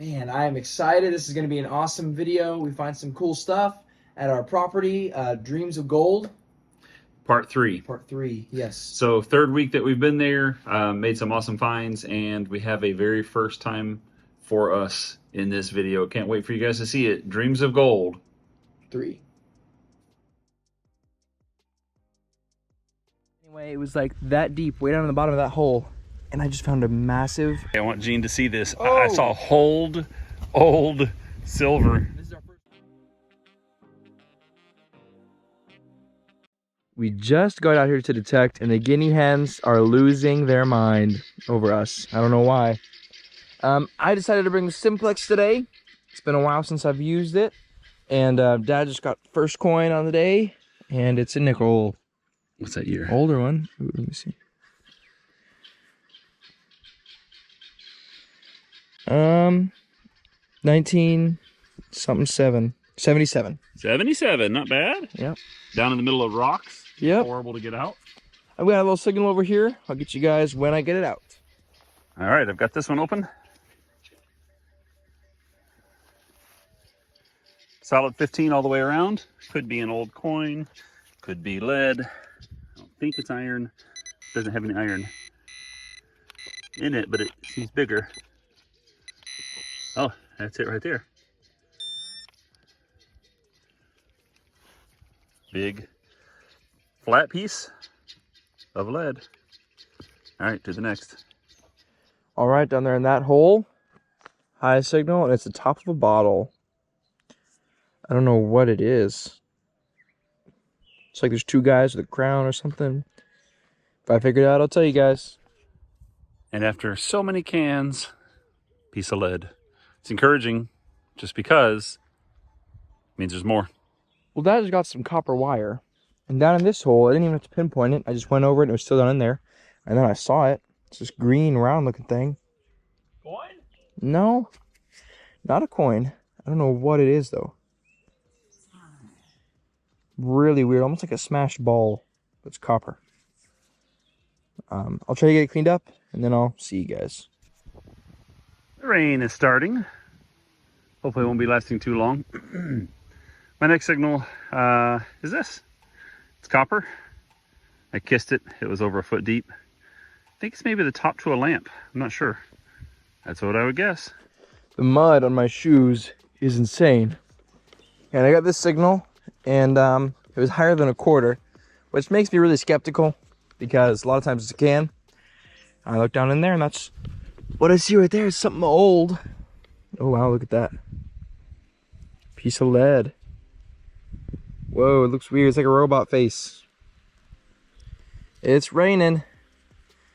Man, I am excited. This is going to be an awesome video. We find some cool stuff at our property, Dreams of Gold. Part 3. Part 3, yes. So third week that we've been there, made some awesome finds, and we have a very first time for us in this video. Can't wait for you guys to see it. Dreams of Gold 3. Anyway, it was like that deep, way down in the bottom of that hole, and I just found a massive... I want Gene to see this. Oh. I saw old silver. We just got out here to detect, and the guinea hens are losing their mind over us. I don't know why. I decided to bring the Simplex today. It's been a while since I've used it, and Dad just got first coin on the day, and it's a nickel. What's that year? Older one. Ooh, let me see. 77. 77, not bad. Yep. Down in the middle of rocks. Yep. Horrible to get out. I've got a little signal over here. I'll get you guys when I get it out. All right, I've got this one open. Solid 15 all the way around. Could be an old coin, could be lead. I don't think it's iron. Doesn't have any iron in it, but it seems bigger. Oh, that's it right there. Big flat piece of lead. All right, to the next. All right, down there in that hole, high signal, and it's the top of a bottle. I don't know what it is. It's like there's two guys with a crown or something. If I figure it out, I'll tell you guys. And after so many cans, piece of lead. It's encouraging just because it means there's more. Well, Dad just got some copper wire. And down in this hole, I didn't even have to pinpoint it. I just went over it and it was still down in there. And then I saw it. It's this green round looking thing. Coin? No, not a coin. I don't know what it is though. Really weird, almost like a smashed ball. It's copper. I'll try to get it cleaned up and then I'll see you guys. The rain is starting. Hopefully it won't be lasting too long. My next signal is this. It's copper. I kissed it. It was over a foot deep. I think it's maybe the top to a lamp. I'm not sure. That's what I would guess. The mud on my shoes is insane. And I got this signal, and it was higher than a quarter, which makes me really skeptical because a lot of times it's a can. I look down in there, and that's what I see right there. Is something old. Oh wow, look at that. Piece of lead. Whoa, it looks weird. It's like a robot face. It's raining.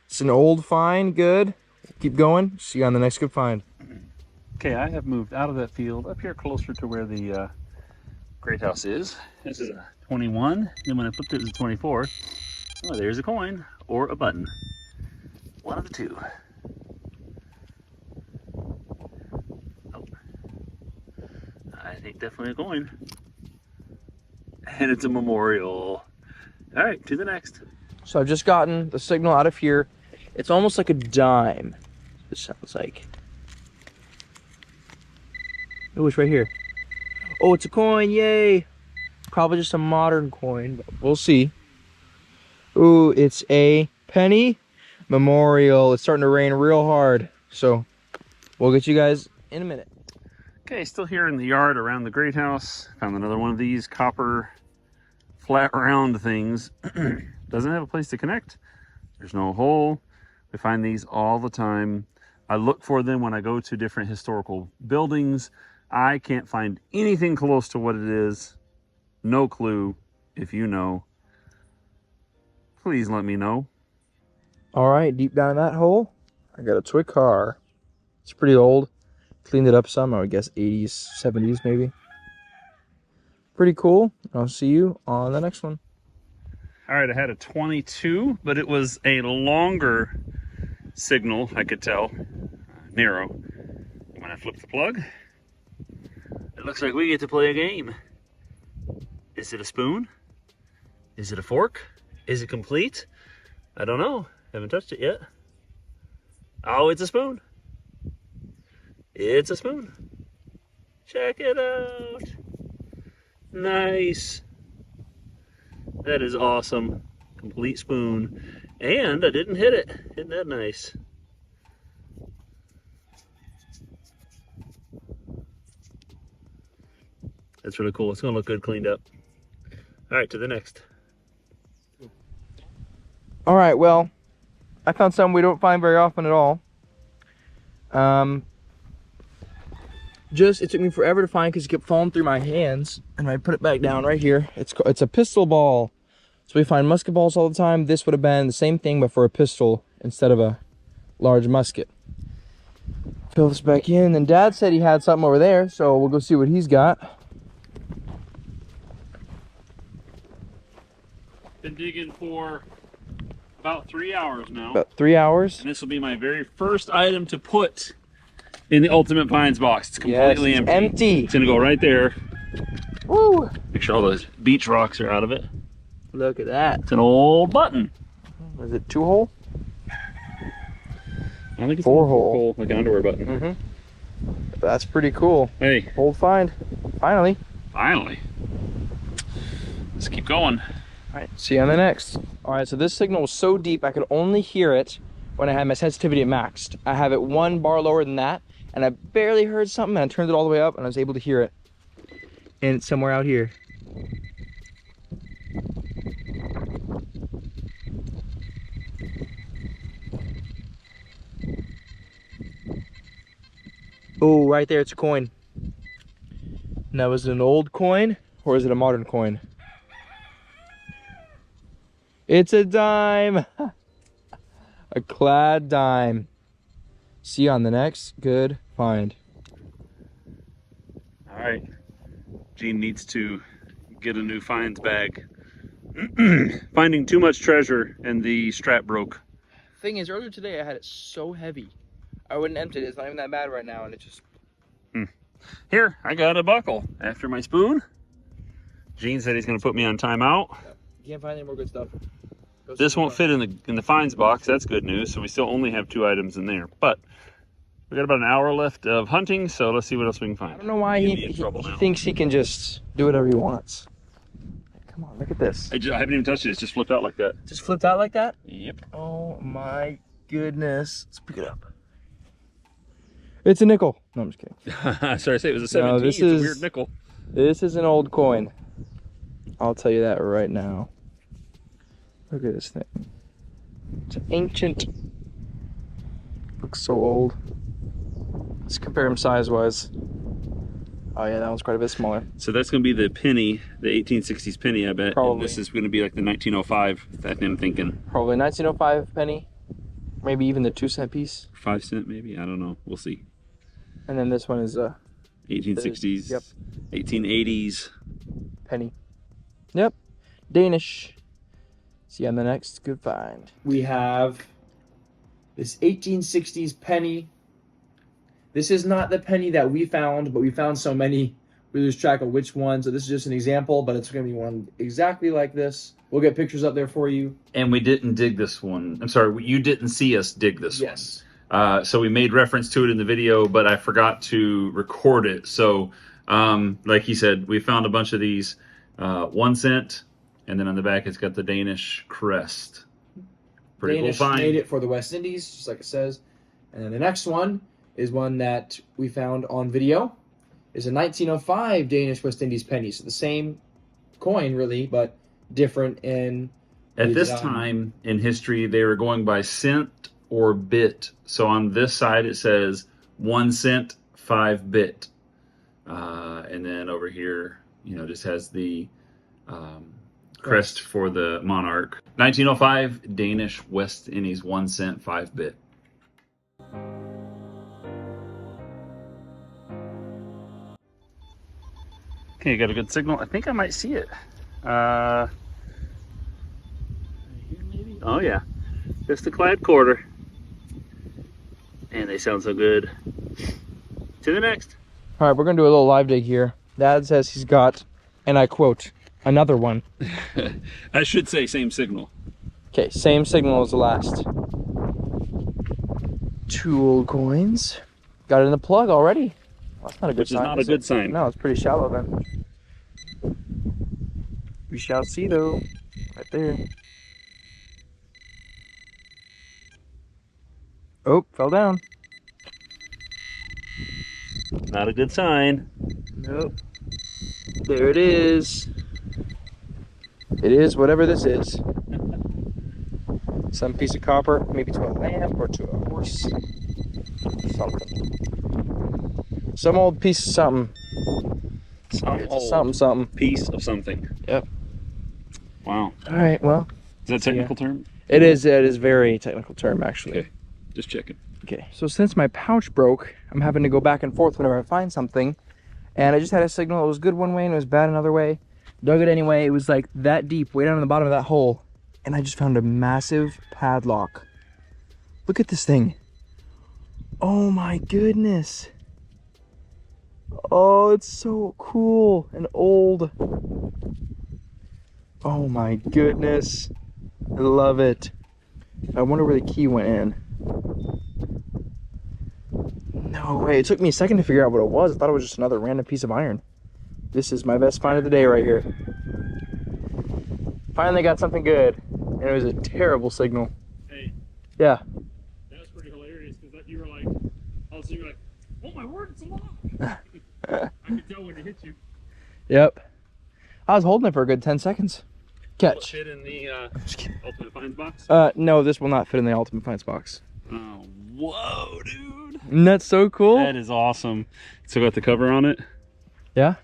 It's an old find. Good. Keep going. See you on the next good find. Okay, I have moved out of that field up here closer to where the great house is. This is a 21. Then when I flipped it, it was a 24. Oh, there's a coin or a button. One of the two. Oh. I think definitely a coin. And it's a memorial. All right, to the next. So I've just gotten the signal out of here. It's almost like a dime. It sounds like. Oh, it's right here. Oh, it's a coin, yay! Probably just a modern coin, but we'll see. Ooh, it's a penny memorial. It's starting to rain real hard, so we'll get you guys in a minute. Okay, still here in the yard around the great house. Found another one of these copper flat round things. Doesn't have a place to connect. There's no hole. We find these all the time. I look for them when I go to different historical buildings. I can't find anything close to what it is. No clue. If you know, please let me know. All right, deep down in that hole, I got a toy car. It's pretty old. Cleaned it up some, I would guess 80s, 70s maybe. Pretty cool. I'll see you on the next one. All right, I had a 22, but it was a longer signal, I could tell. Narrow. When I flip the plug, it looks like we get to play a game. Is it a spoon? Is it a fork? Is it complete? I don't know. Haven't touched it yet. Oh, it's a spoon. It's a spoon. Check it out. Nice. That is awesome. Complete spoon. And I didn't hit it. Isn't that nice? That's really cool. It's going to look good cleaned up. All right, to the next. All right, well, I found something we don't find very often at all. It took me forever to find because it kept falling through my hands, and I put it back down right here. It's a pistol ball. So we find musket balls all the time. This would have been the same thing, but for a pistol instead of a large musket. Fill this back in, and Dad said he had something over there, so we'll go see what he's got. Been digging for about 3 hours now. About 3 hours. And this will be my very first item to put in the Ultimate Finds box. It's completely Yes, it's empty. empty. It's gonna go right there. Woo! Make sure all those beach rocks are out of it. Look at that. It's an old button. Is it 2-hole? I think it's 4-hole. like an underwear button. Mm-hmm. That's pretty cool. Hey, Old find. Finally. finally. Let's keep going. All right, see you on the next. All right, so this signal was so deep I could only hear it when I had my sensitivity maxed. I have it 1 bar lower than that, and I barely heard something, and I turned it all the way up, and I was able to hear it. And it's somewhere out here. Oh, right there, it's a coin. Now, is it an old coin, or is it a modern coin? It's a dime. A clad dime. See you on the next good find. All right. Gene needs to get a new finds bag. Finding too much treasure and the strap broke. Thing is, earlier today I had it so heavy. I wouldn't empty it. It's not even that bad right now, and it just... Here, I got a buckle after my spoon. Gene said he's going to put me on timeout. You can't find any more good stuff. This won't fit in the finds box. That's good news. So we still only have 2 items in there. But we got about an hour left of hunting, so let's see what else we can find. I don't know why he thinks he can just do whatever he wants. Come on, look at this. I haven't even touched it. It's just flipped out like that. Just flipped out like that? Yep. Oh my goodness. Let's pick it up. It's a nickel. No, I'm just kidding. Sorry, I say it was a 17. No, this it's is a weird nickel. This is an old coin. I'll tell you that right now. Look at this thing. It's ancient. Looks so old. Let's compare them size-wise. Oh yeah, that one's quite a bit smaller. So that's going to be the penny, the 1860s penny, I bet. Probably. And this is going to be like the 1905, I'm thinking. Probably 1905 penny. Maybe even the 2-cent piece. 5 cent maybe? I don't know. We'll see. And then this one is 1860s, yep. 1880s. Penny. Yep. Danish. See you on the next good find. We have this 1860s penny. This is not the penny that we found, but we found so many we lose track of which one. So this is just an example, but it's going to be one exactly like this. We'll get pictures up there for you. And we didn't dig this one. I'm sorry, you didn't see us dig this one. Yes. So we made reference to it in the video, but I forgot to record it. So like he said, we found a bunch of these 1 cent, and then on the back it's got the Danish crest. Pretty Danish cool find. made it for the West Indies, just like it says. And then the next one is one that we found on video. It's a 1905 Danish West Indies penny. So the same coin, really, but different in... At this time in history, they were going by cent or bit. So on this side it says 1 cent, 5 bit. And then over here, just has the crest for the monarch. 1905 Danish West Indies 1 cent, 5 bit. Okay, you got a good signal. I think I might see it. Here maybe? Oh yeah, just a clad quarter. And they sound so good. To the next. All right, we're going to do a little live dig here. Dad says he's got, and I quote, another one. I should say same signal. Okay, same signal as the last. 2 old coins. Got it in the plug already. Well, that's not a good Which sign. is not a good sign. No, it's pretty shallow then. We shall see though. Right there. Oh, fell down. Not a good sign. Nope. There it is. It is whatever this is. Some piece of copper, maybe to a lamp or to a horse. Something. Some old piece of something. Some old Something. piece of something. Yep. Wow. All right, well. Is that a technical term? It is very technical term, actually. Okay. Just checking. Okay, so since my pouch broke, I'm having to go back and forth whenever I find something. And I just had a signal. It was good one way and it was bad another way. Dug it anyway. It was like that deep, way down in the bottom of that hole. And I just found a massive padlock. Look at this thing. Oh my goodness. Oh, it's so cool and old. Oh my goodness. I love it. I wonder where the key went in. No way. It took me a second to figure out what it was. I thought it was just another random piece of iron. This is my best find of the day right here. Finally got something good. And it was a terrible signal. Hey. Yeah. That was pretty hilarious because you were like, all of a sudden you were like, oh my word, it's a lock. I could tell when it hit you. Yep. I was holding it for a good 10 seconds. Will it Catch. fit in the Ultimate Finds box? No, this will not fit in the Ultimate Finds box. Oh, whoa, dude. Isn't that so cool? That is awesome. Still got the cover on it? Yeah?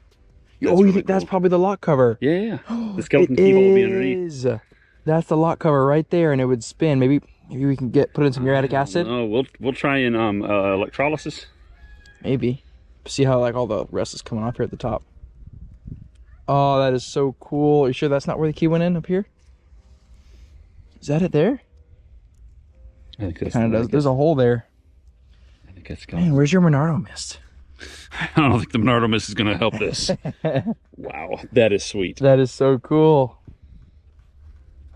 That's Oh, you really think that's cool. probably the lock cover? Yeah. The skeleton keyhole will be underneath. Is. That's the lock cover right there, and it would spin. Maybe we can put in some uric acid. Oh, we'll try in electrolysis. Maybe. See how like all the rest is coming off here at the top. Oh, that is so cool. Are you sure that's not where the key went in up here? Is that it there? I think that's Kind of does. There's a hole there. I think that's Man, where's your Monardo mist? I don't think the Monardo mist is going to help this. Wow, that is sweet. That is so cool.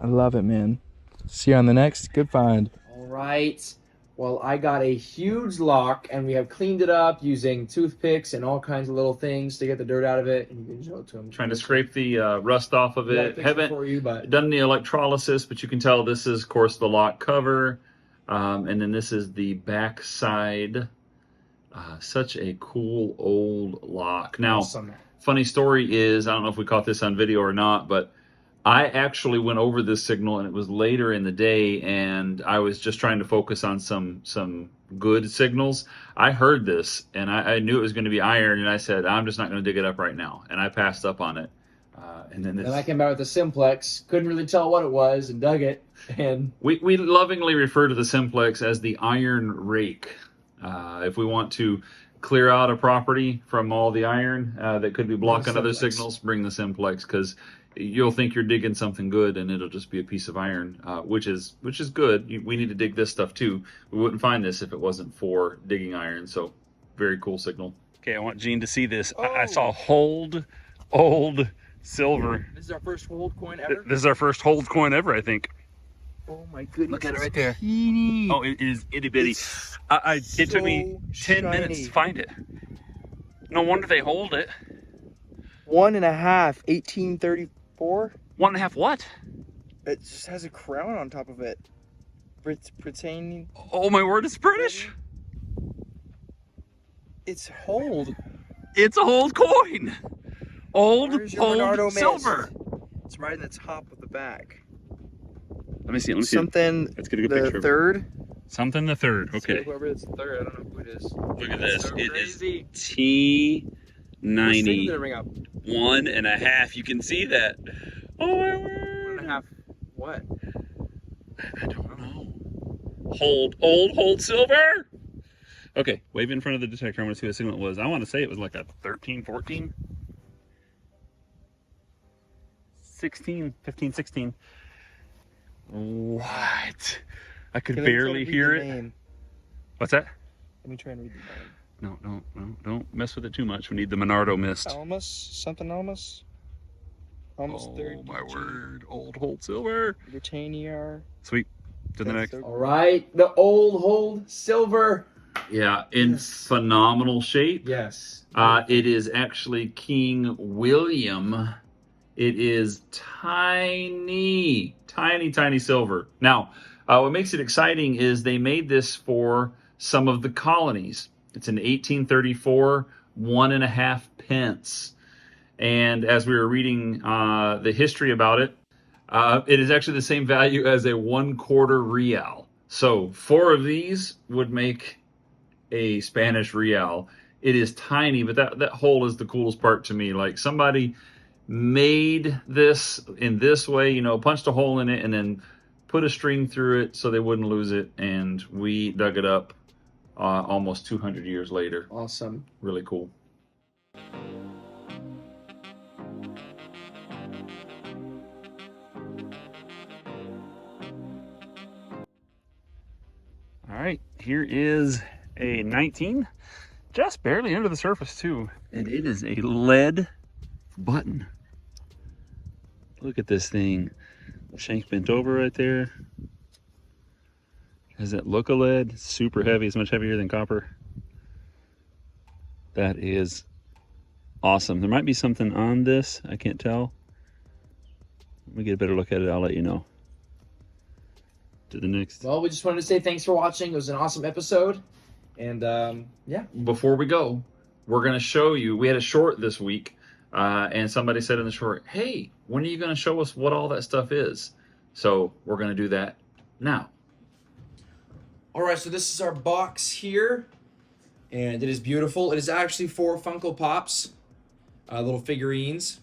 I love it, man. See you on the next. Good find. All right. Well, I got a huge lock, and we have cleaned it up using toothpicks and all kinds of little things to get the dirt out of it. And you can show it to them. Trying to scrape the rust off of it. Haven't for you, but done the electrolysis, but you can tell this is, of course, the lock cover. And then this is the back side. Such a cool old lock. Now, awesome. Funny story is, I don't know if we caught this on video or not, but I actually went over this signal, and it was later in the day, and I was just trying to focus on some good signals. I heard this, and I knew it was going to be iron, and I said, I'm just not going to dig it up right now, and I passed up on it. And then I came out with the simplex, couldn't really tell what it was, and dug it. And we lovingly refer to the simplex as the iron rake. If we want to clear out a property from all the iron that could be blocking other signals, bring the simplex, because you'll think you're digging something good, and it'll just be a piece of iron, which is good. We need to dig this stuff too. We wouldn't find this if it wasn't for digging iron. So, very cool signal. Okay, I want Gene to see this. I saw hold old silver. This is our first hold coin ever? This is our first hold coin ever, I think. Oh my goodness. Look at it right there. Teeny. Oh, it is itty bitty. It took me 10 minutes to find it. No wonder they hold it. 1.5, 1834. 1.5 what? It just has a crown on top of it. Britannia. Oh my word, it's British. It's hold. It's a hold coin. Old Monardo silver. It's right in the top of the back. Let me see. Something. Let's get a good the picture. Something Something the third. Okay. Whoever it's third, I don't know who it is. Look at this. So It crazy. is T90. Ring up. 1.5. You can see that. Oh my word. 1.5. What? I don't know. Hold silver. Okay, wave in front of the detector. I want to see what signal it was. I want to say it was like a 13, 14, 16, 15, 16. What? I could barely hear it. Name. What's that? Let me try and read the name. No, don't mess with it too much. We need the Monardo mist. Almas? Something Almas? Almost Oh 30. my word. Old hold silver. Britannia. Sweet. To the That's next. so all right, the old hold silver. Yeah, in Yes. phenomenal shape. Yes. It is actually King William. It is tiny, tiny, tiny silver. Now, what makes it exciting is they made this for some of the colonies. It's an 1834, 1.5 pence. And as we were reading the history about it, it is actually the same value as a 1/4 real. So 4 of these would make a Spanish real. It is tiny, but that hole is the coolest part to me. Like somebody made this in this way, punched a hole in it and then put a string through it so they wouldn't lose it. And we dug it up almost 200 years later. Awesome. Really cool. All right, here is a 19, just barely under the surface too. And it is a lead button. Look at this thing. Shank bent over right there. Does it look a lead? It's super heavy. It's much heavier than copper. That is awesome. There might be something on this. I can't tell. Let me get a better look at it. I'll let you know. To the next. Well, we just wanted to say thanks for watching. It was an awesome episode. And yeah. Before we go, we're going to show you. We had a short this week, and somebody said in the short, hey, when are you going to show us what all that stuff is? So we're going to do that now. All right, so this is our box here, and it is beautiful. It is actually 4 Funko Pops, little figurines,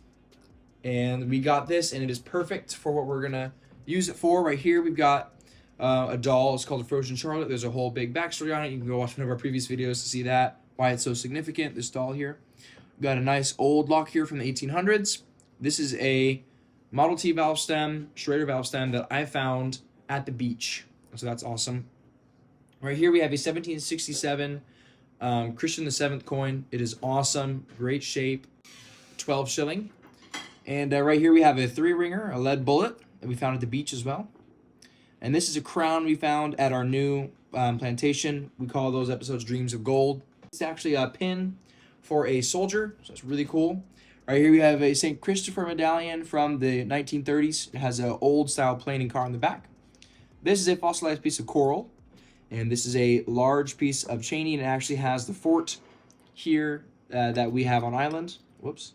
and we got this, and it is perfect for what we're gonna use it for. Right here, we've got a doll. It's called a Frozen Charlotte. There's a whole big backstory on it. You can go watch one of our previous videos to see that, why it's so significant. This doll here. We've got a nice old lock here from the 1800s. This is a Model T valve stem, Schrader valve stem that I found at the beach, so that's awesome. Right here we have a 1767 Christian VII coin. It is awesome, great shape, 12 shilling. And right here we have a 3-ringer, a lead bullet that we found at the beach as well. And this is a crown we found at our new plantation. We call those episodes Dreams of Gold. It's actually a pin for a soldier, so it's really cool. Right here we have a St. Christopher medallion from the 1930s. It has an old style planing car on the back. This is a fossilized piece of coral. And this is a large piece of chaining. It actually has the fort here that we have on island. Whoops.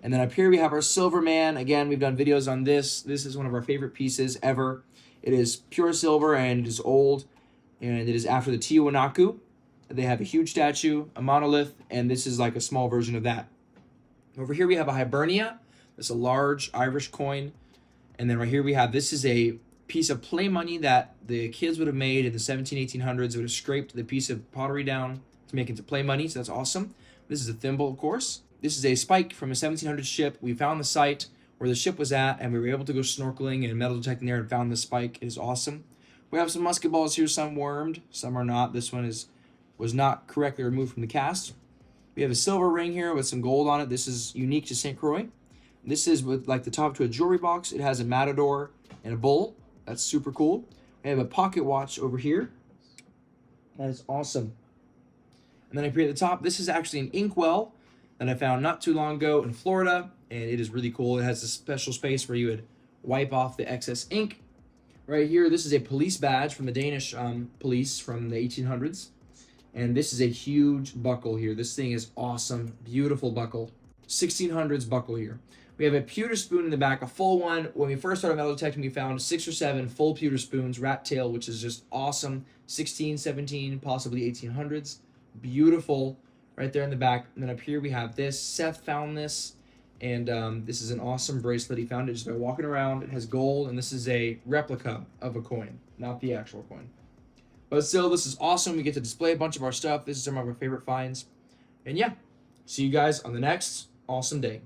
And then up here we have our silver man. Again, we've done videos on this. This is one of our favorite pieces ever. It is pure silver and it is old. And it is after the Tiwanaku. They have a huge statue, a monolith, and this is like a small version of that. Over here we have a Hibernia. That's a large Irish coin. And then right here we have, this is a piece of play money that the kids would have made in the 1800s. They would have scraped the piece of pottery down to make it into play money, so that's awesome. This is a thimble, of course. This is a spike from a 1700s ship. We found the site where the ship was at, and we were able to go snorkeling and metal detecting there and found the spike. It is awesome. We have some musket balls here, some wormed, some are not. This one was not correctly removed from the cast. We have a silver ring here with some gold on it. This is unique to St. Croix. This is with like the top to a jewelry box. It has a matador and a bull. That's super cool. We have a pocket watch over here. That is awesome. And then up here at the top, this is actually an inkwell that I found not too long ago in Florida, and it is really cool. It has a special space where you would wipe off the excess ink. Right here, this is a police badge from the Danish police from the 1800s. And this is a huge buckle here. This thing is awesome. Beautiful buckle. 1600s buckle here. We have a pewter spoon in the back, a full one. When we first started metal detecting, we found 6 or 7 full pewter spoons, rat tail, which is just awesome. 16, 17, possibly 1800s. Beautiful right there in the back. And then up here we have this. Seth found this, and this is an awesome bracelet. He found it just by walking around. It has gold, and this is a replica of a coin, not the actual coin. But still, this is awesome. We get to display a bunch of our stuff. This is some of our favorite finds. And yeah, see you guys on the next awesome day.